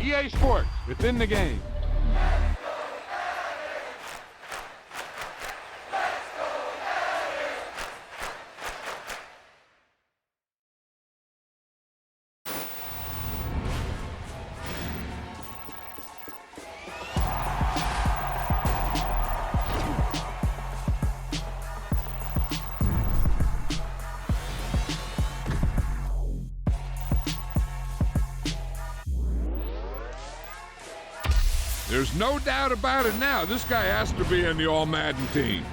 EA Sports, within the game. There's no doubt about it now. This guy has to be in the All-Madden team.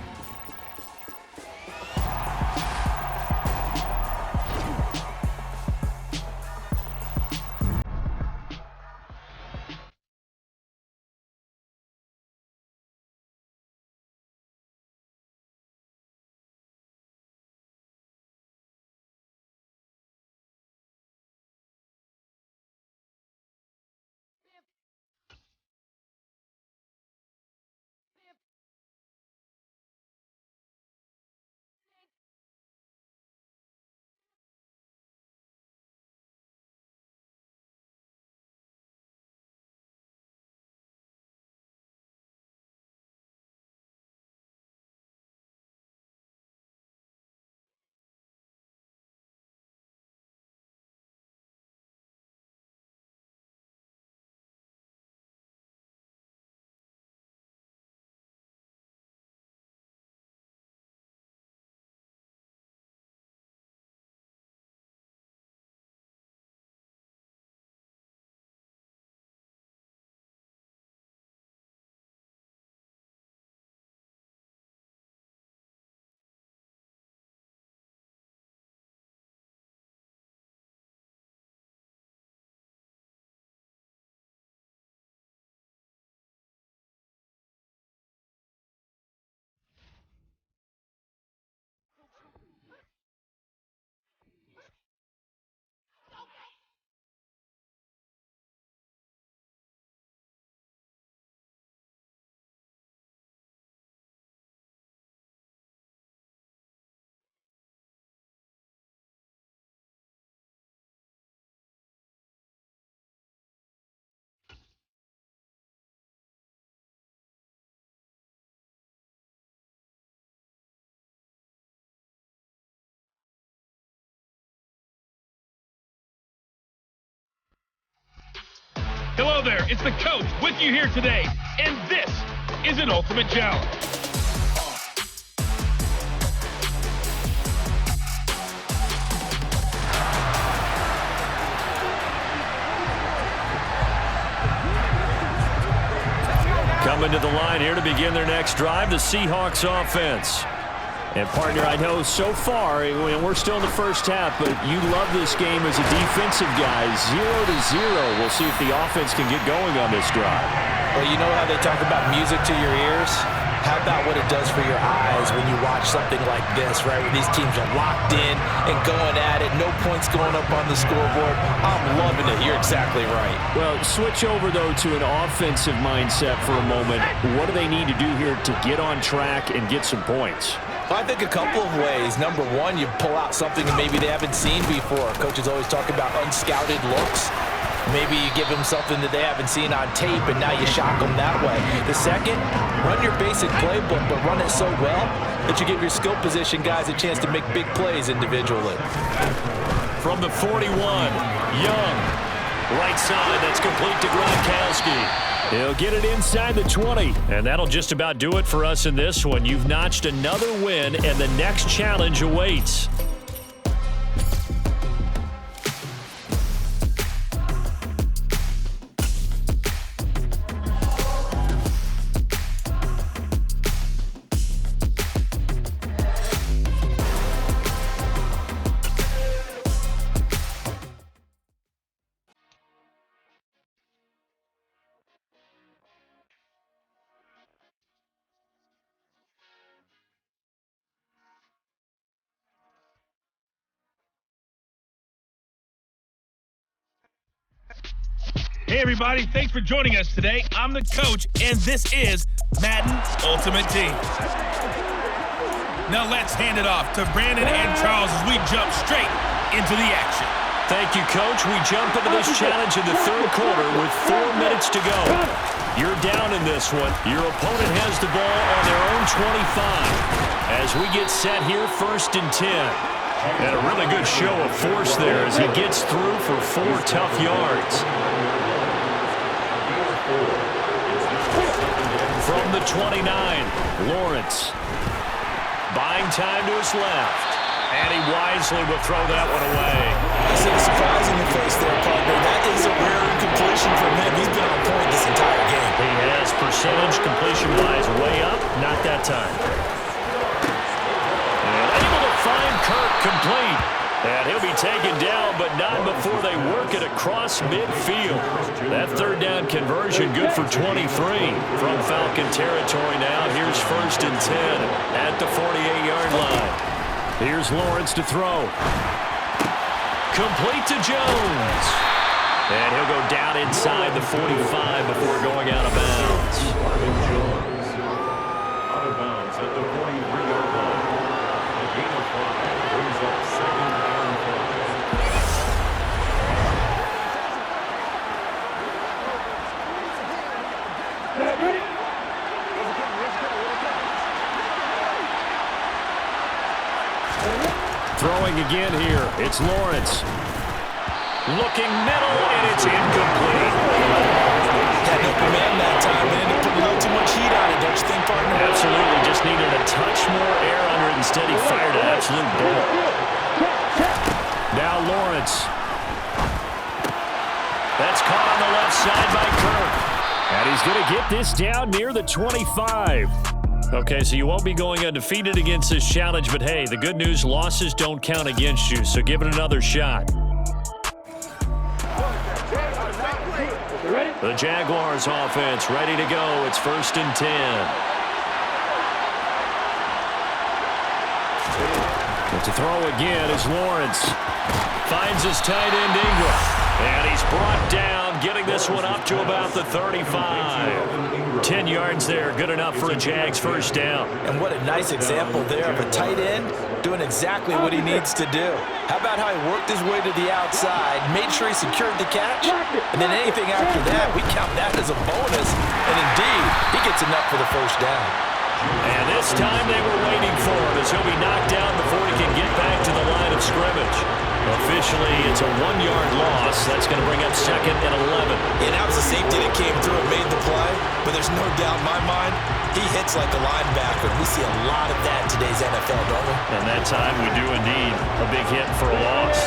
Hello there, it's the coach with you here today, and this is an Ultimate Challenge. Coming to the line here to begin their next drive, the Seahawks offense. And partner, I know so far, we're still in the first half, but you love this game as a defensive guy. 0-0. We'll see if the offense can get going on this drive. Well, you know how they talk about music to your ears? How about what it does for your eyes when you watch something like this, right? Where these teams are locked in and going at it. No points going up on the scoreboard. I'm loving it. You're exactly right. Well, switch over, though, to an offensive mindset for a moment. What do they need to do here to get on track and get some points? Well, I think a couple of ways. Number one, you pull out something that maybe they haven't seen before. Coaches always talk about unscouted looks. Maybe you give them something that they haven't seen on tape, and now you shock them that way. The second, run your basic playbook, but run it so well that you give your skill position guys a chance to make big plays individually. From the 41, Young. Right side, that's complete to Gronkowski. He'll get it inside the 20. And that'll just about do it for us in this one. You've notched another win, and the next challenge awaits. Hey everybody, thanks for joining us today. I'm the coach, and this is Madden Ultimate Team. Now let's hand it off to Brandon and Charles as we jump straight into the action. Thank you, Coach. We jump into this challenge in the third quarter with 4 minutes to go. You're down in this one. Your opponent has the ball on their own 25. As we get set here, 1st and 10. And a really good show of force there as he gets through for 4 tough yards. From the 29, Lawrence. Buying time to his left. And he wisely will throw that one away. I see the surprise in your face there, partner. That is a rare incompletion from him. He's been on point this entire game. He has percentage completion-wise way up. Not that time. And able to find Kirk complete. And he'll be taken down, but not before they work it across midfield. That 3rd down conversion good for 23. From Falcon territory now, here's 1st and 10 at the 48-yard line. Here's Lawrence to throw. Complete to Jones. And he'll go down inside the 45 before going out of bounds. Out of bounds at the 43-yard line. A gain of 5 brings up 2nd and 5. Throwing again here. It's Lawrence. Looking middle, and it's incomplete. Had no command that time, man. He put a little too much heat on it, don't you think, partner? Absolutely. Just needed a touch more air under it. Instead, he fired an absolute bullet. Now Lawrence. That's caught on the left side by Kirk. And he's going to get this down near the 25. Okay, so you won't be going undefeated against this challenge, but hey, the good news, losses don't count against you, so give it another shot. The Jaguars offense ready to go. It's 1st and 10. But to throw again is Lawrence. Finds his tight end Ingram. And he's brought down, getting this one up to about the 35. 10 yards there, good enough for a Jags 1st down. And what a nice example there of a tight end doing exactly what he needs to do. How about how he worked his way to the outside, made sure he secured the catch, and then anything after that, we count that as a bonus. And indeed, he gets enough for the 1st down. And this time they were waiting for him as he'll be knocked down before he can get back to the line of scrimmage. Officially, it's a 1-yard loss. That's going to bring up 2nd and 11. Yeah, that was a safety that came through and made the play, but there's no doubt in my mind, he hits like a linebacker. We see a lot of that in today's NFL, don't we? And that time we do indeed. A big hit for a loss.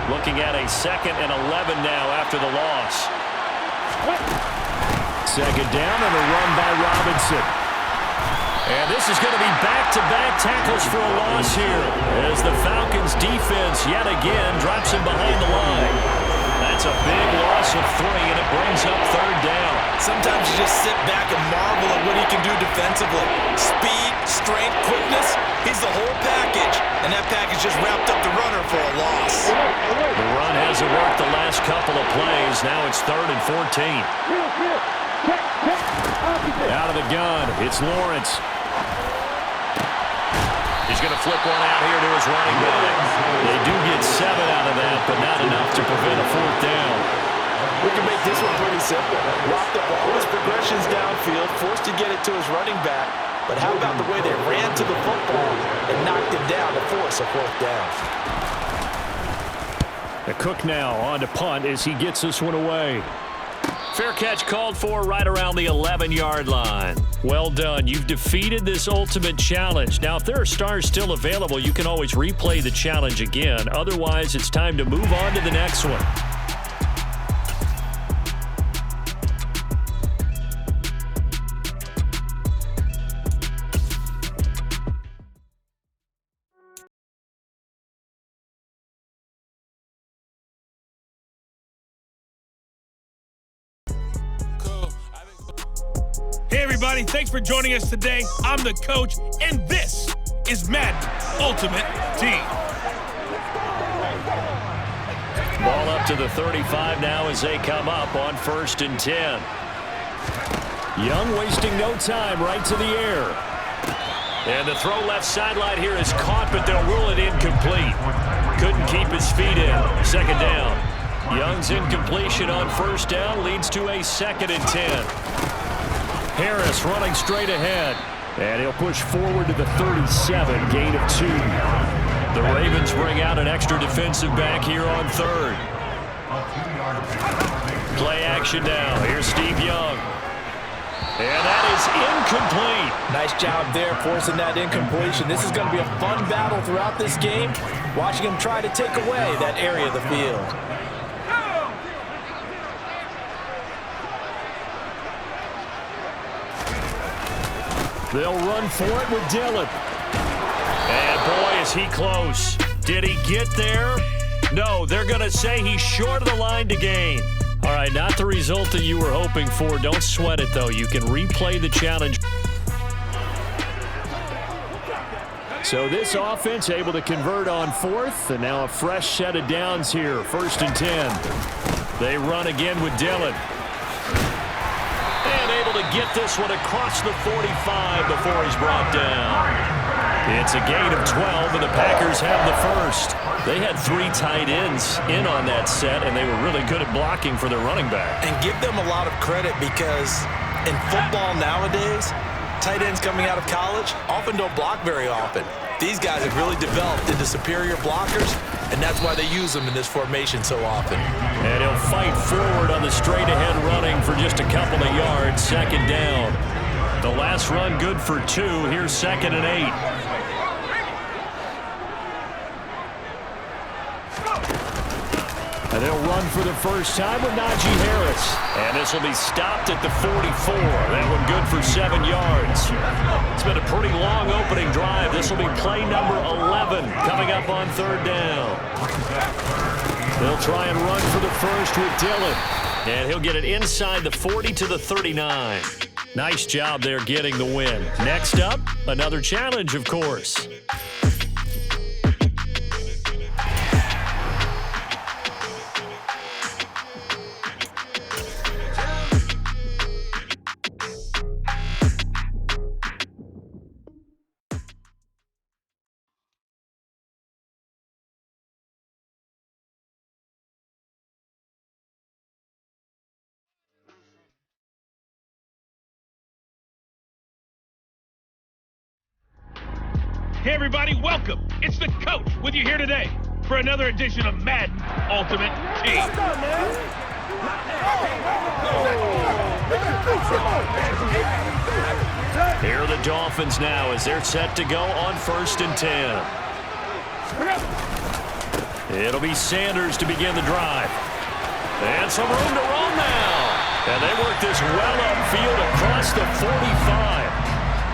Looking at a 2nd and 11 now after the loss. 2nd down and a run by Robinson. And this is going to be back-to-back tackles for a loss here as the Falcons defense yet again drops him behind the line. That's a big loss of 3, and it brings up 3rd down. Sometimes you just sit back and marvel at what he can do defensively. Speed, strength, quickness, he's the whole package. And that package just wrapped up the runner for a loss. The run hasn't worked the last couple of plays. Now it's 3rd and 14. Out of the gun, it's Lawrence. He's going to flip one out here to his running back. They do get 7 out of that, but not enough to prevent a 4th down. We can make this one pretty simple. Rock the ball, his progressions downfield, forced to get it to his running back. But how about the way they ran to the football and knocked him down to force a 4th down? The Cook now on to punt as he gets this one away. Fair catch called for right around the 11-yard line. Well done. You've defeated this ultimate challenge. Now, if there are stars still available, you can always replay the challenge again. Otherwise, it's time to move on to the next one. Hey, everybody. Thanks for joining us today. I'm the coach, and this is Madden Ultimate Team. Ball up to the 35 now as they come up on 1st and 10. Young wasting no time, right to the air. And the throw left sideline here is caught, but they'll rule it incomplete. couldn't keep his feet in. Second down. Young's incompletion on first down leads to a 2nd and 10. Harris running straight ahead. And he'll push forward to the 37, gain of 2. The Ravens bring out an extra defensive back here on 3rd. Play action now. Here's Steve Young. And that is incomplete. Nice job there forcing that incompletion. This is going to be a fun battle throughout this game. Watching him try to take away that area of the field. They'll run for it with Dillon. And boy, is he close. Did he get there? No, they're going to say he's short of the line to gain. All right, not the result that you were hoping for. Don't sweat it, though. You can replay the challenge. So this offense able to convert on 4th, and now a fresh set of downs here. 1st and 10. They run again with Dillon. And able to get this one across the 45 before he's brought down. It's a gain of 12, and the Packers have the first. They had 3 tight ends in on that set, and they were really good at blocking for their running back. And give them a lot of credit because in football nowadays, tight ends coming out of college often don't block very often. These guys have really developed into superior blockers, and that's why they use them in this formation so often. And he'll fight forward on the straight-ahead running for just a couple of yards. 2nd down. The last run good for 2. Here's 2nd and 8. And they'll run for the first time with Najee Harris. And this will be stopped at the 44. That one good for 7 yards. It's been a pretty long opening drive. This will be play number 11 coming up on 3rd down. They'll try and run for the first with Dillon. And he'll get it inside the 40 to the 39. Nice job there getting the win. Next up, another challenge, of course. Hey everybody, welcome. It's the coach with you here today for another edition of Madden Ultimate Team. Here are the Dolphins now as they're set to go on 1st and 10. It'll be Sanders to begin the drive. And some room to roll now. And they work this well upfield across the 45.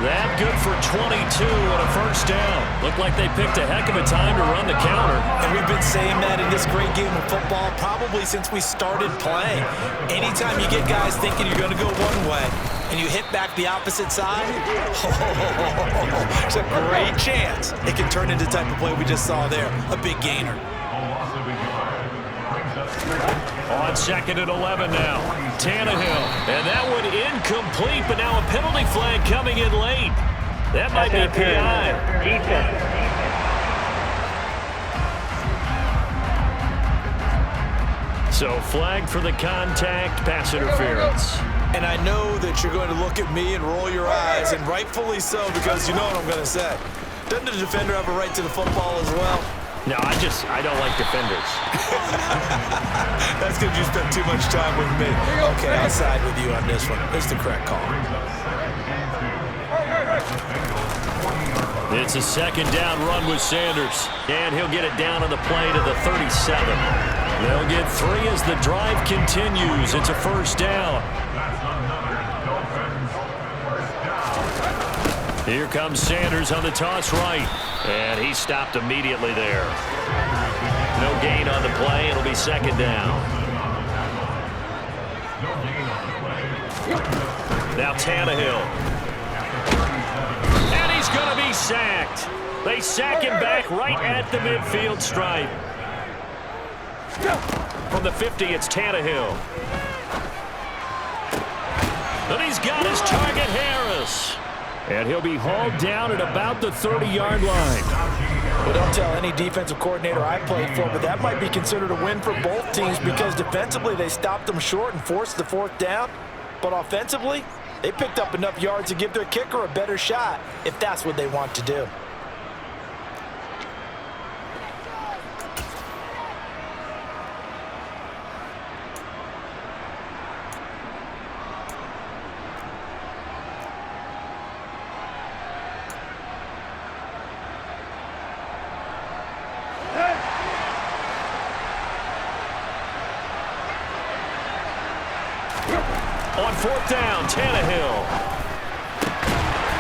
That good for 22 and a first down. Looked like they picked a heck of a time to run the counter. And we've been saying that in this great game of football probably since we started playing. Anytime you get guys thinking you're going to go one way and you hit back the opposite side, it's a great chance it can turn into the type of play we just saw there, a big gainer. On 2nd and 11 now. Tannehill. And that one incomplete, but now a penalty flag coming in late. That might be PI. So flag for the contact, pass interference. And I know that you're going to look at me and roll your eyes, and rightfully so, because you know what I'm going to say. Doesn't the defender have a right to the football as well? No, I don't like defenders. That's because you spent too much time with me. Okay, I'll side with you on this one. It's the correct call. It's a 2nd down run with Sanders. And he'll get it down on the play to the 37. They'll get 3 as the drive continues. It's a first down. Here comes Sanders on the toss right. And he stopped immediately there. No gain on the play. It'll be 2nd down. Now Tannehill. And he's going to be sacked. They sack him back right at the midfield stripe. From the 50, it's Tannehill. And he's got his target, Harris. And he'll be hauled down at about the 30-yard line. Well, don't tell any defensive coordinator I played for, but that might be considered a win for both teams because defensively they stopped them short and forced the fourth down. But offensively, they picked up enough yards to give their kicker a better shot if that's what they want to do. On fourth down, Tannehill.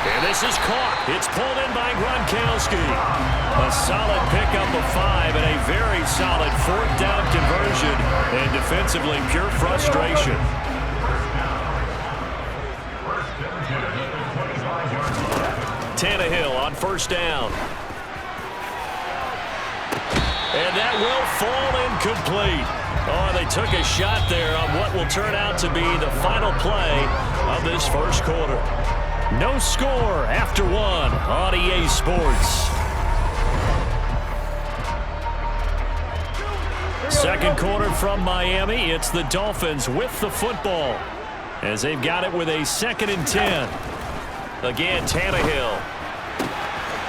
And this is caught. It's pulled in by Gronkowski. A solid pickup of 5 and a very solid fourth down conversion. And defensively, pure frustration. Tannehill on first down. And that will fall incomplete. Oh, they took a shot there on what will turn out to be the final play of this first quarter. No score after 1 on EA Sports. Second quarter from Miami. It's the Dolphins with the football as they've got it with a 2nd and 10. Again, Tannehill.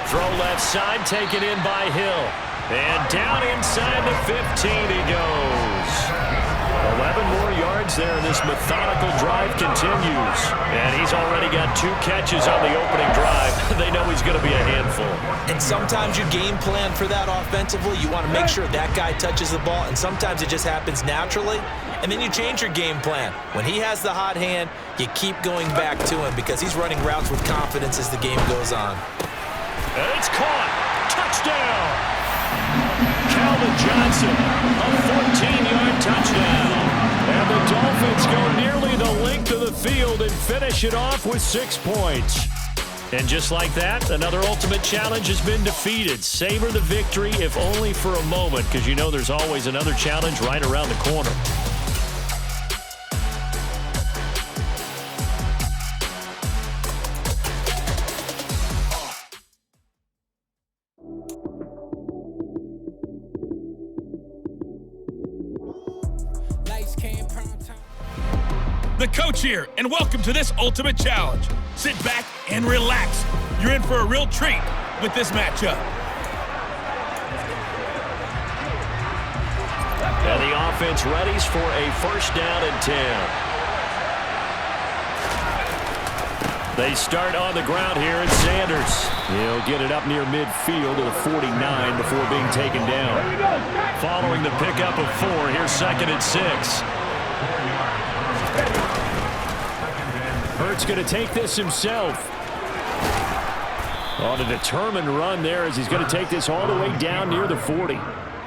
Throw left side, taken in by Hill. And down inside the 15 he goes. 11 more yards there, and this methodical drive continues. And he's already got 2 catches on the opening drive. They know he's going to be a handful. And sometimes you game plan for that offensively. You want to make sure that guy touches the ball, and sometimes it just happens naturally. And then you change your game plan. When he has the hot hand, you keep going back to him because he's running routes with confidence as the game goes on. And it's caught. Touchdown. Calvin Johnson, a 14-yard touchdown. And the Dolphins go nearly the length of the field and finish it off with 6 points. And just like that, another ultimate challenge has been defeated. Savor the victory, if only for a moment, because you know there's always another challenge right around the corner. The coach here, and welcome to this ultimate challenge. Sit back and relax. You're in for a real treat with this matchup. And the offense readies for a 1st down and 10. They start on the ground here at Sanders. He'll get it up near midfield to the 49 before being taken down. Following the pickup of 4, here's 2nd and 6. Hurts going to take this himself. On a determined run there as he's going to take this all the way down near the 40.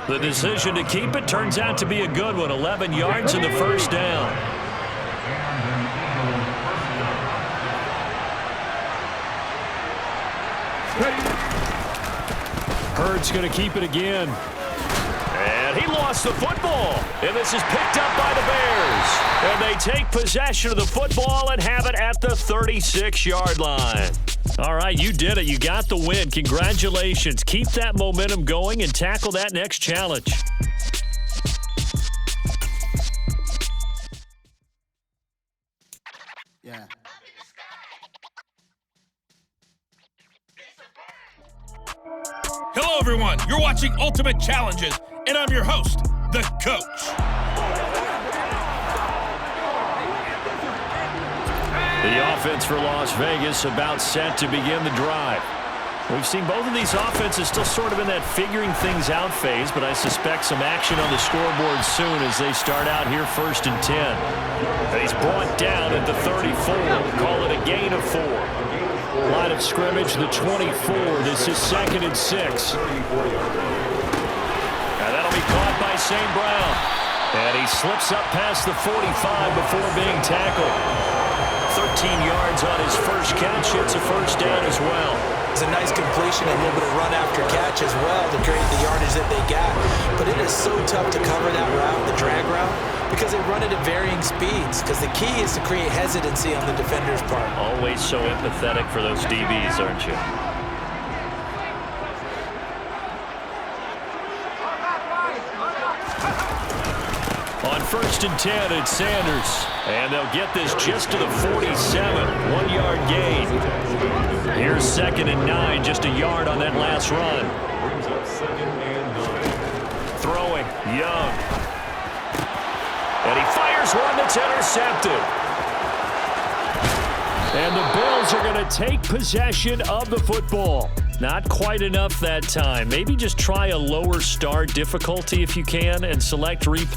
The decision to keep it turns out to be a good one. 11 yards in the 1st down. Hurts going to keep it again. And he lost the football. And this is picked up by the Bears. And they take possession of the football and have it at the 36-yard line. All right, you did it. You got the win. Congratulations. Keep that momentum going and tackle that next challenge. Yeah. Hello, everyone. You're watching Ultimate Challenges, and I'm your host, the coach. The offense for Las Vegas about set to begin the drive. We've seen both of these offenses still sort of in that figuring things out phase, but I suspect some action on the scoreboard soon as they start out here 1st and 10. And he's brought down at the 34. Call it a gain of 4. Line of scrimmage, the 24. This is 2nd and 6. And that'll be caught by St. Brown. And he slips up past the 45 before being tackled. 13 yards on his first catch. It's a 1st down as well. It's a nice completion, a little bit of run after catch as well to create the yardage that they got. But it is so tough to cover that route, the drag route, because they run it at varying speeds. Because the key is to create hesitancy on the defender's part. Always so empathetic for those DBs, aren't you? On 1st and 10, it's Sanders. And they'll get this just to the 47. 1-yard gain. Here's 2nd and 9, just a yard on that last run. Brings up 2nd and 9. Throwing, Young. And he fires one that's intercepted. And the Bills are going to take possession of the football. Not quite enough that time. Maybe just try a lower start difficulty if you can and select replay.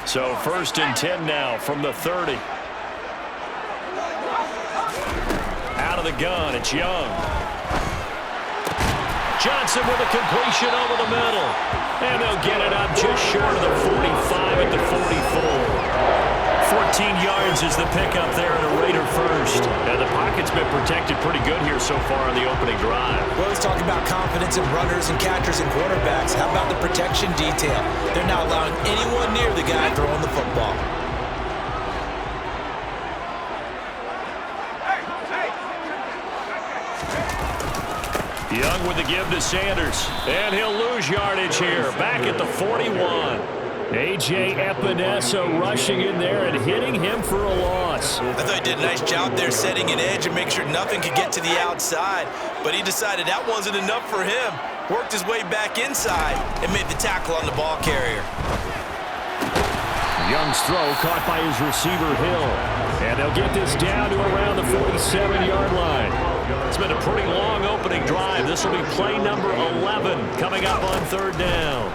So 1st and 10 now from the 30. Out of the gun, it's Young. Johnson with a completion over the middle. And they'll get it up just short of the 45 at the 44. 14 yards is the pickup there at a Raider first. And the pocket's been protected pretty good here so far on the opening drive. Well, let's talk about confidence in runners and catchers and quarterbacks. How about the protection detail? They're not allowing anyone near the guy throwing the football. Young with the give to Sanders. And he'll lose yardage here. Back at the 41. A.J. Epinesa rushing in there and hitting him for a loss. I thought he did a nice job there setting an edge and make sure nothing could get to the outside. But he decided that wasn't enough for him. Worked his way back inside and made the tackle on the ball carrier. Young's throw caught by his receiver, Hill. And they'll get this down to around the 47-yard line. It's been a pretty long opening drive. This will be play number 11 coming up on 3rd down.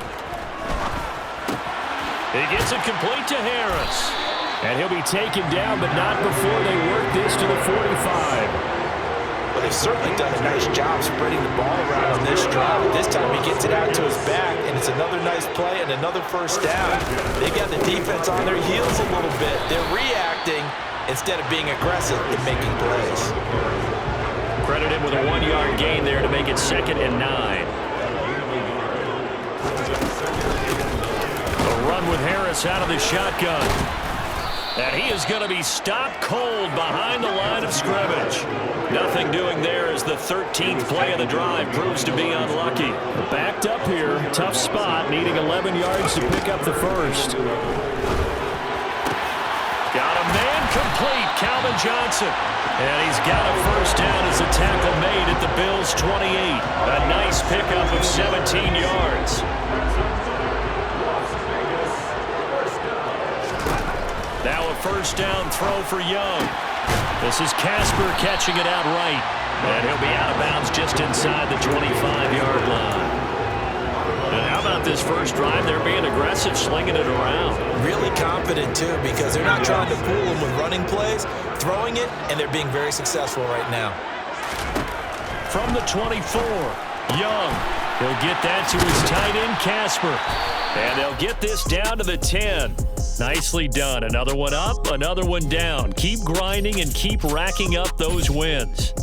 He gets it complete to Harris. And he'll be taken down, but not before they work this to the 45. Well, they've certainly done a nice job spreading the ball around on this drive. This time he gets it out to his back, and it's another nice play and another 1st down. They got the defense on their heels a little bit. They're reacting instead of being aggressive in making plays. Credit him with a 1-yard gain there to make it 2nd and 9. Run with Harris out of the shotgun. And he is going to be stopped cold behind the line of scrimmage. Nothing doing there as the 13th play of the drive proves to be unlucky. Backed up here, tough spot, needing 11 yards to pick up the first. Got a man complete, Calvin Johnson. And he's got a 1st down as the tackle made at the Bills' 28. A nice pickup of 17 yards. Now a 1st down throw for Young. This is Casper catching it out right. And he'll be out of bounds just inside the 25-yard line. And how about this first drive? They're being aggressive, slinging it around. Really confident, too, because they're not trying to fool them with running plays, throwing it, and they're being very successful right now. From the 24, Young. He'll get that to his tight end, Casper. And they'll get this down to the 10. Nicely done. Another one up, another one down. Keep grinding and keep racking up those wins.